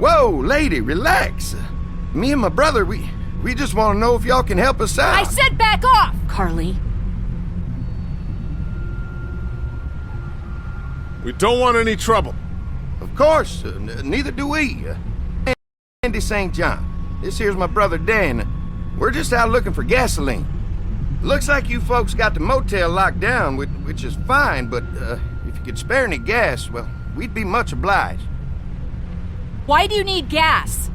Whoa, lady, relax. Me and my brother, we just want to know if y'all can help us out. I said back off! Carly. We don't want any trouble. Of course, neither do we. Andy St. John. This here's my brother Dan. We're just out looking for gasoline. Looks like you folks got the motel locked down, which is fine, but if you could spare any gas, well, we'd be much obliged. Why do you need gas?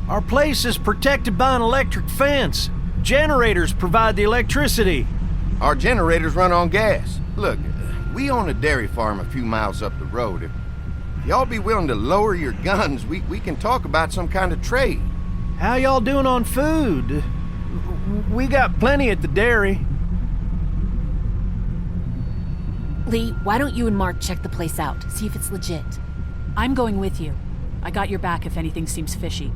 Our place is protected by an electric fence. Generators provide the electricity. Our generators run on gas. Look, we own a dairy farm a few miles up the road. If y'all be willing to lower your guns, we can talk about some kind of trade. How y'all doing on food? We got plenty at the dairy. Lee, why don't you and Mark check the place out, see if it's legit? I'm going with you. I got your back if anything seems fishy.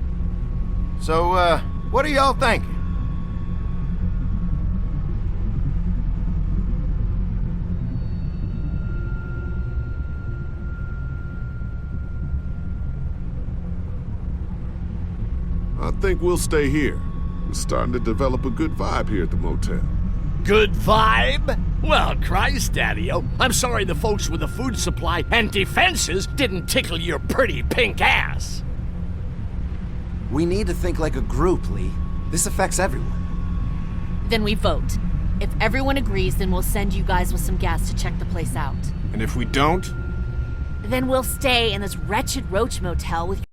So, what are y'all thinking? I think we'll stay here. We're starting to develop a good vibe here at the motel. Good vibe? Well, Christ, Daddy-o, I'm sorry the folks with the food supply and defenses didn't tickle your pretty pink ass. We need to think like a group, Lee. This affects everyone. Then we vote. If everyone agrees, then we'll send you guys with some gas to check the place out. And if we don't? Then we'll stay in this wretched roach motel with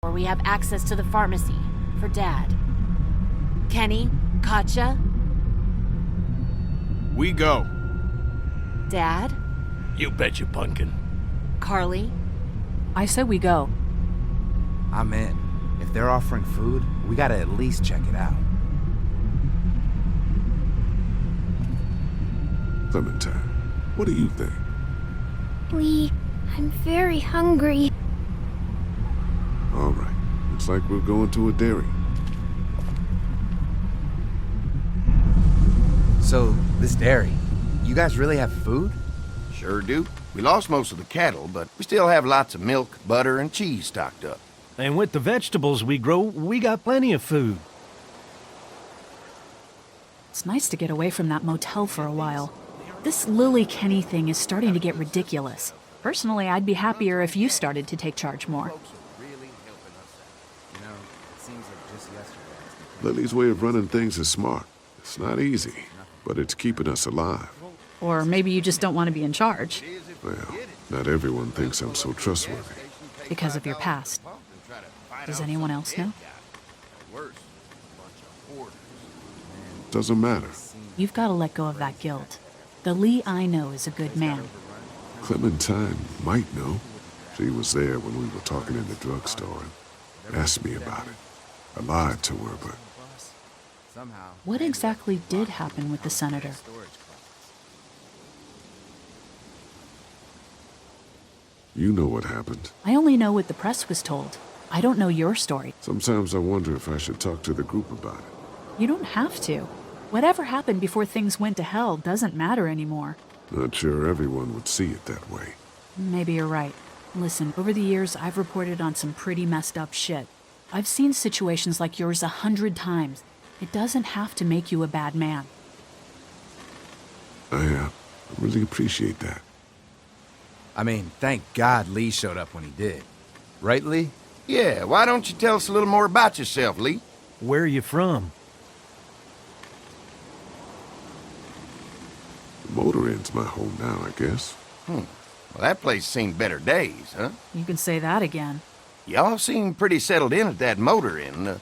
where we have access to the pharmacy for Dad. Kenny, Katja, We go. Dad, You betcha, pumpkin. Carly. I said we go. I'm in. If they're offering food, we gotta at least check it out. Clementine, what do you think? Lee, I'm very hungry. All right. Looks like we're going to a dairy. So, this dairy, you guys really have food? Sure do. We lost most of the cattle, but we still have lots of milk, butter, and cheese stocked up. And with the vegetables we grow, we got plenty of food. It's nice to get away from that motel for a while. This Lily Kenny thing is starting to get ridiculous. Personally, I'd be happier if you started to take charge more. Lily's way of running things is smart. It's not easy, but it's keeping us alive. Or maybe you just don't want to be in charge. Well, not everyone thinks I'm so trustworthy. Because of your past. Does anyone else know? Doesn't matter. You've got to let go of that guilt. The Lee I know is a good man. Clementine might know. She was there when we were talking in the drugstore and asked me about it. I lied to her, but What exactly did happen with the senator? you know what happened. I only know what the press was told. I don't know your story. Sometimes I wonder if I should talk to the group about it. You don't have to. Whatever happened before things went to hell doesn't matter anymore. Not sure everyone would see it that way. Maybe you're right. Listen, over the years, I've reported on some pretty messed up shit. I've seen situations like yours 100 times. It doesn't have to make you a bad man. I really appreciate that. I mean, thank God Lee showed up when he did. Right, Lee? Yeah, why don't you tell us a little more about yourself, Lee? Where are you from? The motor inn's my home now, I guess. Well, that place seen better days, huh? You can say that again. Y'all seem pretty settled in at that motor inn.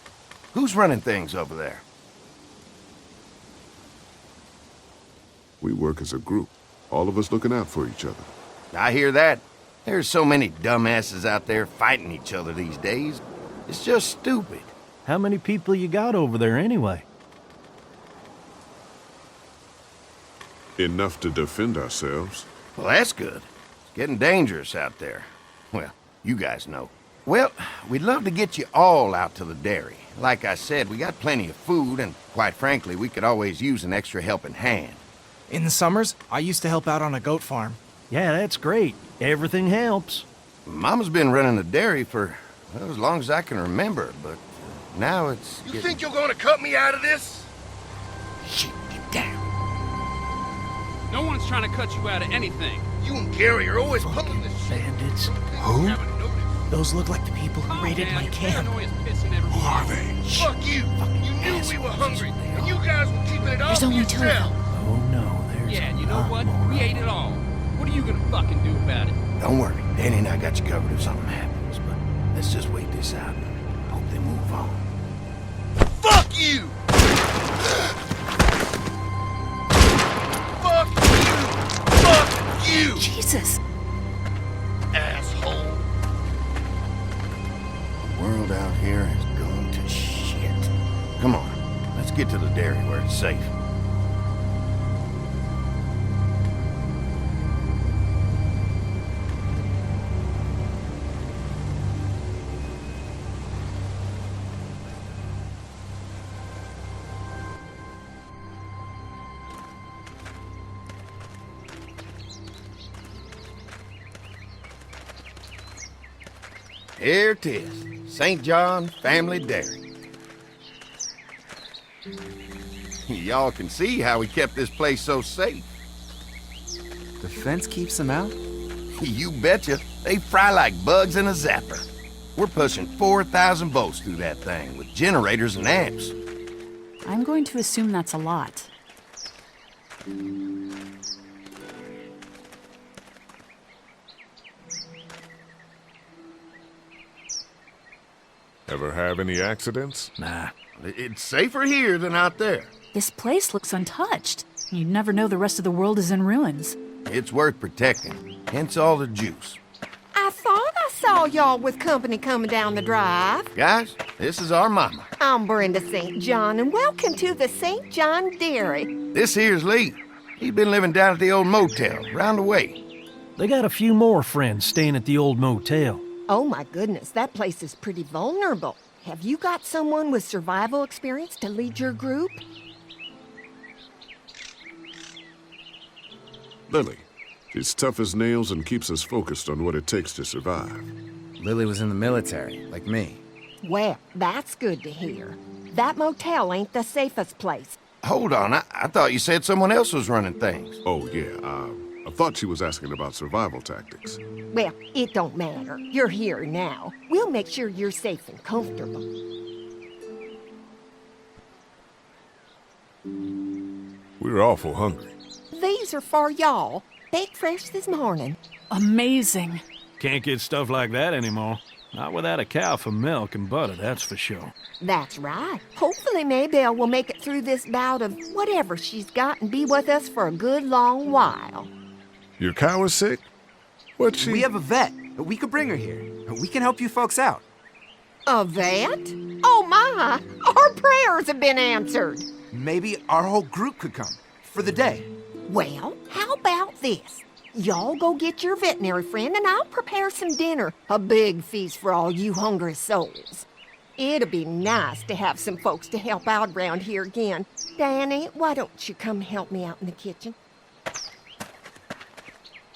Who's running things over there? We work as a group, all of us looking out for each other. I hear that. There's so many dumbasses out there fighting each other these days. It's just stupid. How many people you got over there anyway? Enough to defend ourselves. Well, that's good. It's getting dangerous out there. Well, you guys know. Well, we'd love to get you all out to the dairy. Like I said, we got plenty of food, and quite frankly, we could always use an extra helping hand. In the summers, I used to help out on a goat farm. Yeah, that's great. Everything helps. Mama's been running the dairy for, well, as long as I can remember, but now it's You getting... think you're gonna cut me out of this? Shit, get down. No one's trying to cut you out of anything. You and Gary are always pulling this shit. Bandits. Who? Haven't noticed. Those look like the people who raided man, my your camp. paranoia's pissing everyone Who are off. they? Fuck you! You knew we were hungry, and you guys were keeping it all There's to only two of yourself. them. Oh no, there's Yeah, and a you know lot what? more. We ate it all. What are you gonna fucking do about it? Don't worry, Danny and I got you covered if something happens, but let's just wait this out and hope they move on. Fuck you! Fuck you! Fuck you! Jesus. Asshole! The world out here has gone to shit. Come on, let's get to the dairy where it's safe. Here it is, St. John Family Dairy. Y'all can see how we kept this place so safe. The fence keeps them out? You betcha. They fry like bugs in a zapper. We're pushing 4,000 volts through that thing with generators and amps. I'm going to assume that's a lot. Ever have any accidents? Nah. It's safer here than out there. This place looks untouched. You'd never know the rest of the world is in ruins. It's worth protecting, hence all the juice. I thought I saw y'all with company coming down the drive. Guys, this is our mama. I'm Brenda St. John, and welcome to the St. John Dairy. This here's Lee. He's been living down at the old motel, round the way. They got a few more friends staying at the old motel. Oh my goodness, that place is pretty vulnerable. Have you got someone with survival experience to lead your group? Lily. She's tough as nails and keeps us focused on what it takes to survive. Lily was in the military, like me. Well, that's good to hear. That motel ain't the safest place. Hold on, I thought you said someone else was running things. Oh, yeah, I thought she was asking about survival tactics. Well, it don't matter. You're here now. We'll make sure you're safe and comfortable. We're awful hungry. These are for y'all. Baked fresh this morning. Amazing. Can't get stuff like that anymore. Not without a cow for milk and butter, that's for sure. That's right. Hopefully Maybelle will make it through this bout of whatever she's got and be with us for a good long while. Your cow is sick? What's she... We have a vet. We could bring her here. We can help you folks out. A vet? Oh my! Our prayers have been answered. Maybe our whole group could come. For the day. Well, how about this? Y'all go get your veterinary friend and I'll prepare some dinner. A big feast for all you hungry souls. It'd be nice to have some folks to help out around here again. Danny, why don't you come help me out in the kitchen?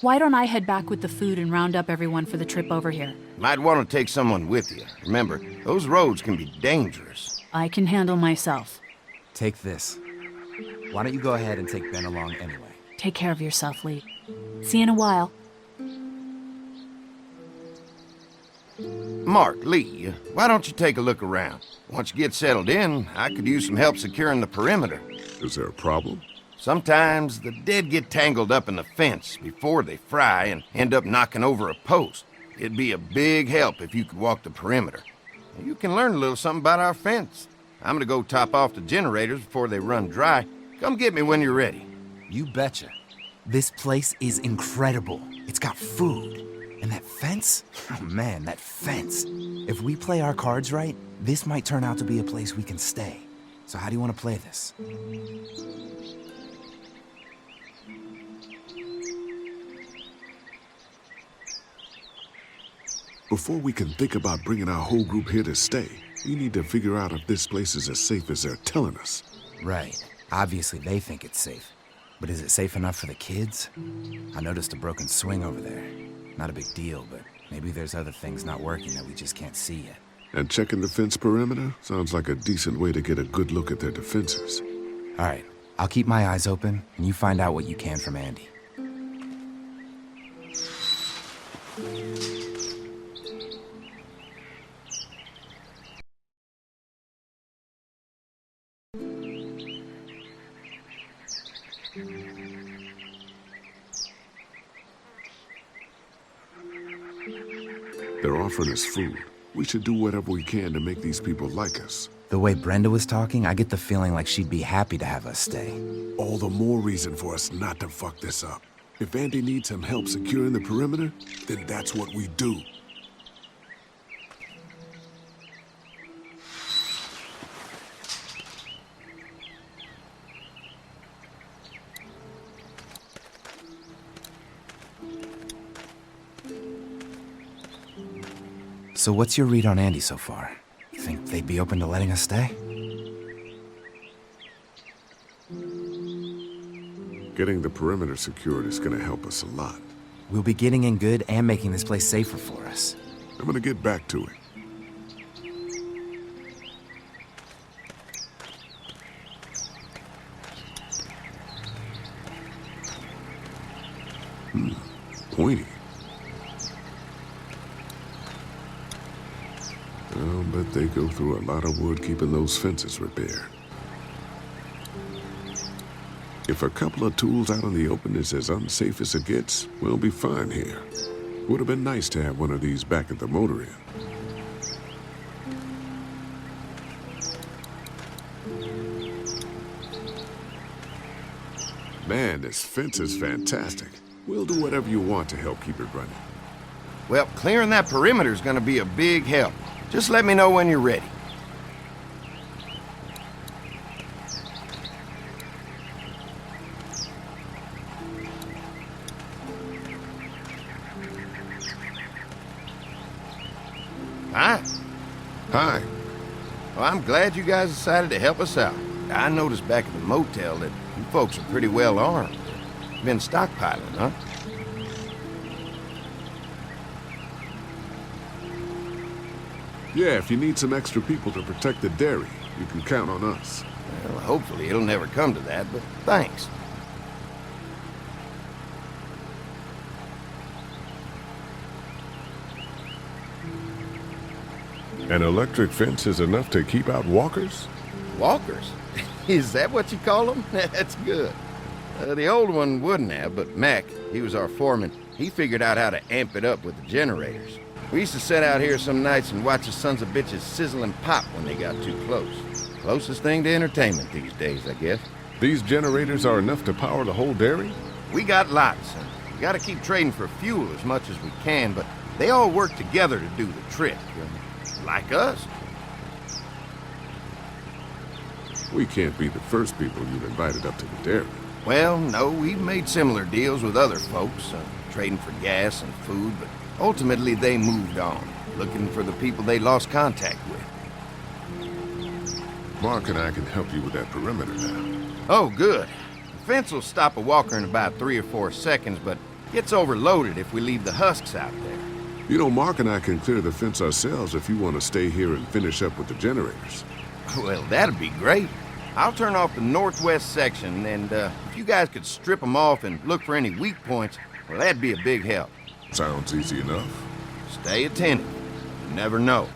Why don't I head back with the food and round up everyone for the trip over here? Might want to take someone with you. Remember, those roads can be dangerous. I can handle myself. Take this. Why don't you go ahead and take Ben along anyway? Take care of yourself, Lee. See you in a while. Mark, Lee, why don't you take a look around? Once you get settled in, I could use some help securing the perimeter. Is there a problem? Sometimes the dead get tangled up in the fence before they fry and end up knocking over a post. It'd be a big help if you could walk the perimeter. You can learn a little something about our fence. I'm gonna go top off the generators before they run dry. Come get me when you're ready. You betcha. This place is incredible. It's got food. And that fence? Oh man, that fence. If we play our cards right, this might turn out to be a place we can stay. So how do you want to play this? Before we can think about bringing our whole group here to stay, we need to figure out if this place is as safe as they're telling us. Right. Obviously they think it's safe. But is it safe enough for the kids? I noticed a broken swing over there. Not a big deal, but Maybe there's other things not working that we just can't see yet. And checking the fence perimeter sounds like a decent way to get a good look at their defenses. All right, I'll keep my eyes open, and you find out what you can from Andy. They're offering us food. We should do whatever we can to make these people like us. The way Brenda was talking, I get the feeling like she'd be happy to have us stay. All the more reason for us not to fuck this up. If Andy needs some help securing the perimeter, then that's what we do. So what's your read on Andy so far? Think they'd be open to letting us stay? Getting the perimeter secured is gonna help us a lot. We'll be getting in good and making this place safer for us. I'm gonna get back to it. Pointy. I'll bet they go through a lot of wood keeping those fences repaired. If a couple of tools out in the open is as unsafe as it gets, we'll be fine here. Would have been nice to have one of these back at the motor inn. Man, this fence is fantastic. We'll do whatever you want to help keep it running. Well, clearing that perimeter is gonna be a big help. Just let me know when you're ready. Hi. Hi. Well, I'm glad you guys decided to help us out. I noticed back at the motel that you folks are pretty well armed. Been stockpiling, huh? Yeah, if you need some extra people to protect the dairy, you can count on us. Well, hopefully it'll never come to that, but thanks. An electric fence is enough to keep out walkers? Walkers? Is that what you call them? That's good. The old one wouldn't have, but Mac, he was our foreman, he figured out how to amp it up with the generators. We used to sit out here some nights and watch the sons of bitches sizzle and pop when they got too close. Closest thing to entertainment these days, I guess. These generators are enough to power the whole dairy? We got lots, and we gotta keep trading for fuel as much as we can, but they all work together to do the trick. Like us. We can't be the first people you've invited up to the dairy. Well, no, we've made similar deals with other folks, trading for gas and food, but ultimately they moved on, looking for the people they lost contact with. Mark and I can help you with that perimeter now. Oh, good. The fence will stop a walker in about 3 or 4 seconds, but gets overloaded if we leave the husks out there. You know, Mark and I can clear the fence ourselves if you want to stay here and finish up with the generators. Well, that'd be great. I'll turn off the northwest section, and if you guys could strip them off and look for any weak points, well, that'd be a big help. Sounds easy enough. Stay attentive. You never know.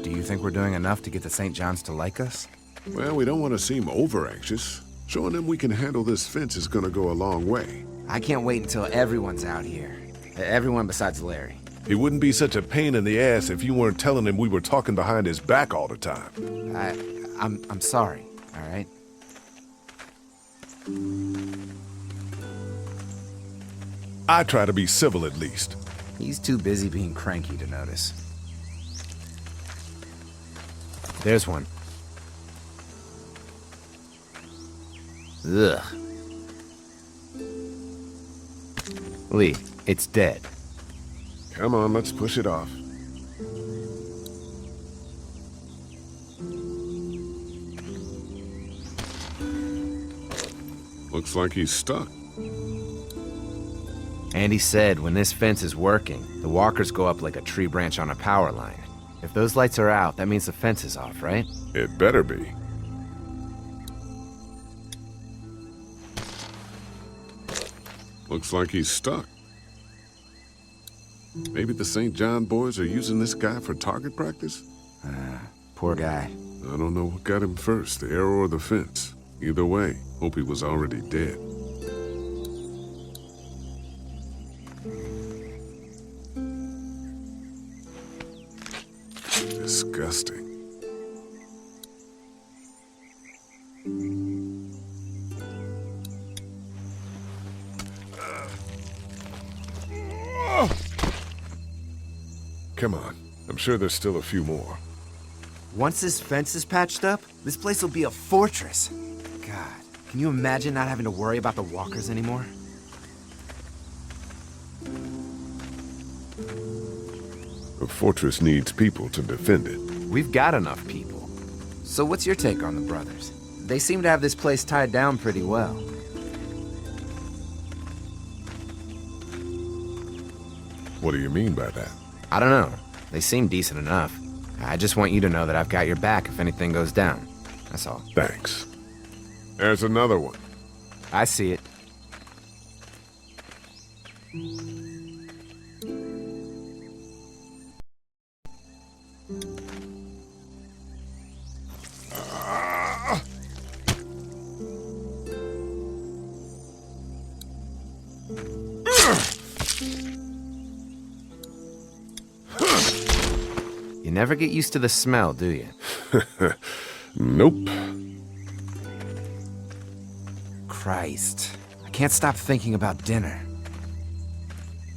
Do you think we're doing enough to get the St. John's to like us? Well, we don't want to seem over-anxious. Showing them we can handle this fence is gonna go a long way. I can't wait until everyone's out here. Everyone besides Larry. He wouldn't be such a pain in the ass if you weren't telling him we were talking behind his back all the time. I'm sorry, all right? I try to be civil at least. He's too busy being cranky to notice. There's one. Ugh. Lee, it's dead. Come on, let's push it off. Looks like he's stuck. Andy said when this fence is working, the walkers go up like a tree branch on a power line. If those lights are out, that means the fence is off, right? It better be. Looks like he's stuck. Maybe the St. John boys are using this guy for target practice? Poor guy. I don't know what got him first, the arrow or the fence. Either way, hope he was already dead. Disgusting. Come on. I'm sure there's still a few more. Once this fence is patched up, this place will be a fortress. God, can you imagine not having to worry about the walkers anymore? A fortress needs people to defend it. We've got enough people. So what's your take on the brothers? They seem to have this place tied down pretty well. What do you mean by that? I don't know. They seem decent enough. I just want you to know that I've got your back if anything goes down. That's all. Thanks. There's another one. I see it. You never get used to the smell, do you? Nope. Christ. I can't stop thinking about dinner.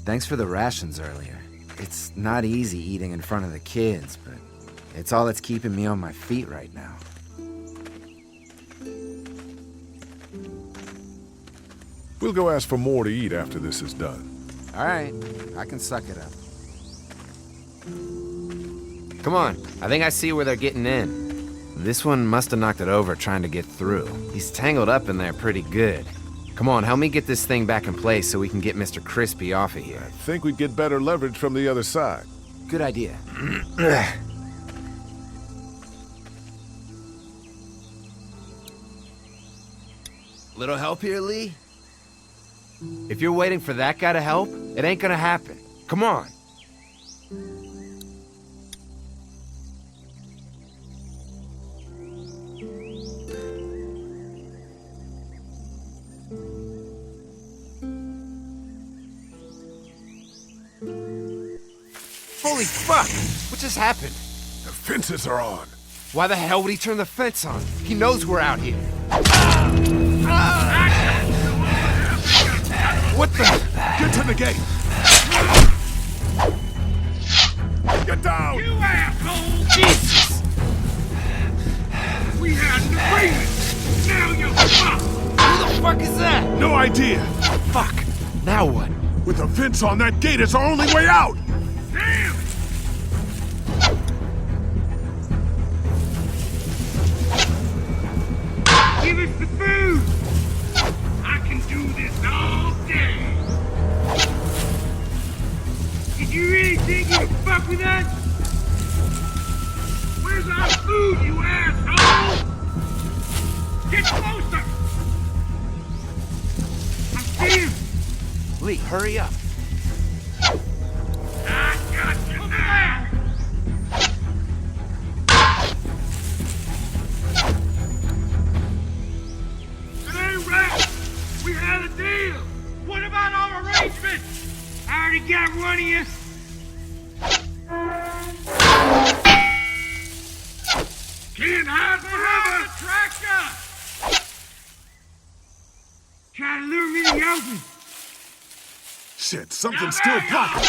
Thanks for the rations earlier. It's not easy eating in front of the kids, but it's all that's keeping me on my feet right now. We'll go ask for more to eat after this is done. All right, I can suck it up. Come on, I think I see where they're getting in. This one must have knocked it over trying to get through. He's tangled up in there pretty good. Come on, help me get this thing back in place so we can get Mr. Crispy off of here. I think we'd get better leverage from the other side. Good idea. Little help here, Lee? If you're waiting for that guy to help, it ain't gonna happen. Come on. Holy fuck! What just happened? The fences are on. Why the hell would he turn the fence on? He knows we're out here. What the? Get to the gate! Get down! You asshole! Jesus! We had an agreement! Now you're fucked! Who the fuck is that? No idea! Fuck! Now what? With a fence on that gate, it's our only way out! Damn! Give us the food! I can do this all day! Did you really think you could fuck with us? Where's our food, you asshole? Get closer! I'm seeing! Lee, hurry up. I got you now! It ain't right! We had a deal! What about our arrangements? I already got one of you! Can't hide forever! Tractor! Try to lure me to the open! Shit, something's still blocking.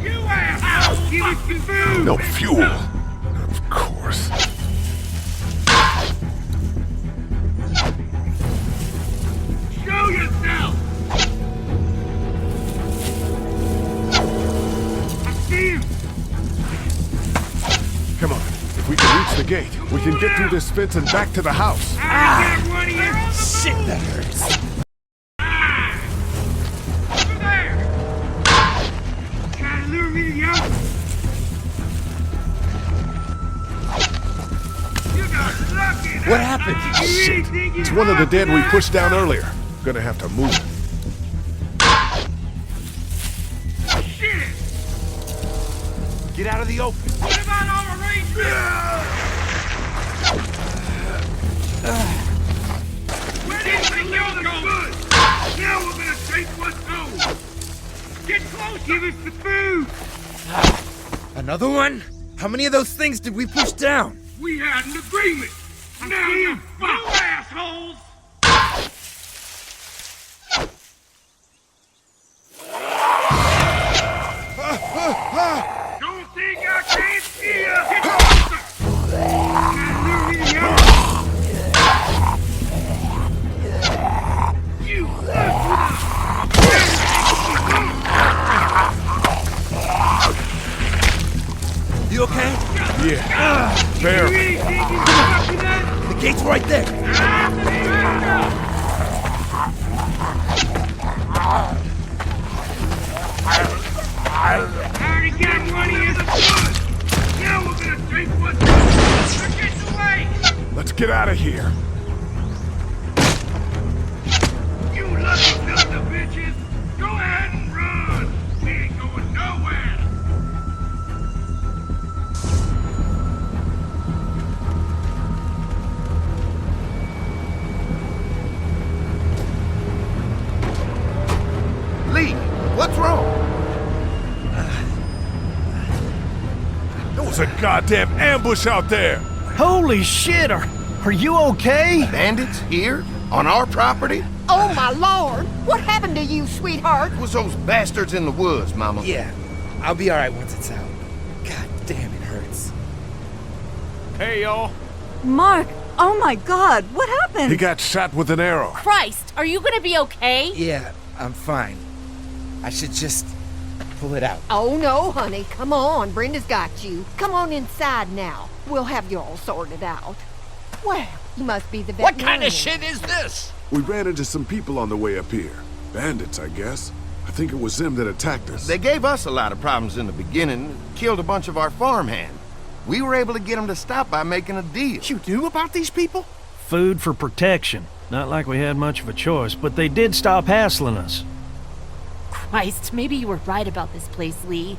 You asshole! Give us some food! No fuel. Of course. we can reach the gate, we can get through this fence and back to the house. Shit, that hurts. Over there! Trying to lure me to the open. You got lucky. What happened? Shit. It's one of the dead we pushed down earlier. Gonna have to move it. Shit! Get out of the open. What about all the range? Where do you think you're going? Now we're gonna take what's ours. Get close. Give us the food. Another one? How many of those things did we push down? We had an agreement. Now you assholes. Don't think I can't see you. Get closer. You You okay? Yeah. Fair. The gate's right there. I already got one of you. Now we're gonna take what's ours. They're getting away. Let's get out of here. You lucky sons of bitches. Go ahead and run. We ain't going nowhere. Lee, what's wrong? There was a goddamn ambush out there. Holy shit, are you okay? Bandits here? On our property? Oh, my lord! What happened to you, sweetheart? It was those bastards in the woods, Mama. Yeah, I'll be alright once it's out. God damn, it hurts. Hey, y'all. Mark, oh my god, what happened? He got shot with an arrow. Christ, are you gonna be okay? Yeah, I'm fine. I should just pull it out. Oh, no, honey. Come on. Brenda's got you. Come on inside now. We'll have you all sorted out. Well, you must be the What veterinarian. kind of shit is this? We ran into some people on the way up here. Bandits, I guess. I think it was them that attacked us. They gave us a lot of problems in the beginning, killed a bunch of our farmhands. We were able to get them to stop by making a deal. You knew about these people? Food for protection. Not like we had much of a choice, but they did stop hassling us. Christ, maybe you were right about this place, Lee.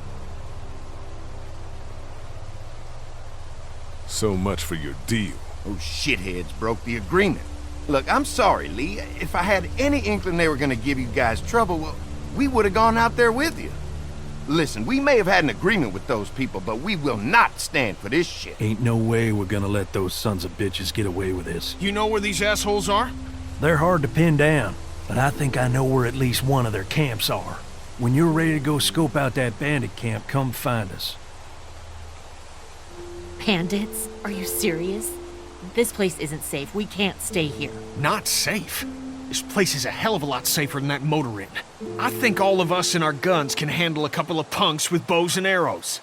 So much for your deal. Those shitheads broke the agreement. Look, I'm sorry, Lee. If I had any inkling they were gonna give you guys trouble, well, we would have gone out there with you. Listen, we may have had an agreement with those people, but we will not stand for this shit. Ain't no way we're gonna let those sons of bitches get away with this. You know where these assholes are? They're hard to pin down, but I think I know where at least one of their camps are. When you're ready to go scope out that bandit camp, come find us. Bandits? Are you serious? This place isn't safe. We can't stay here. Not safe. This place is a hell of a lot safer than that motor inn. I think all of us and our guns can handle a couple of punks with bows and arrows.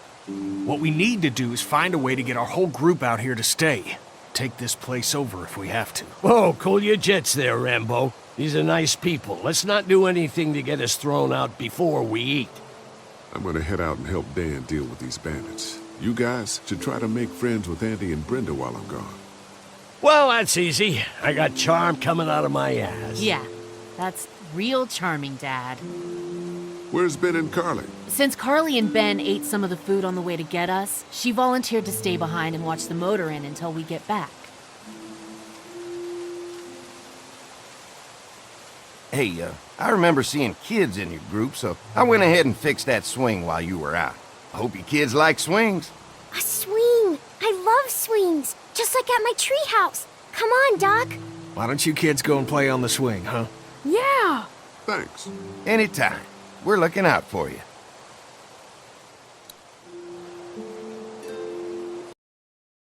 What we need to do is find a way to get our whole group out here to stay. Take this place over if we have to. Whoa, cool your jets there, Rambo. These are nice people. Let's not do anything to get us thrown out before we eat. I'm gonna head out and help Dan deal with these bandits. You guys should try to make friends with Andy and Brenda while I'm gone. Well, that's easy. I got charm coming out of my ass. Yeah, that's real charming, Dad. Where's Ben and Carly? Since Carly and Ben ate some of the food on the way to get us, she volunteered to stay behind and watch the motor inn until we get back. Hey, I remember seeing kids in your group, so I went ahead and fixed that swing while you were out. I hope you kids like swings. A swing! I love swings! Just like at my treehouse. Come on, Doc. Why don't you kids go and play on the swing, huh? Yeah! Thanks. Anytime. We're looking out for you.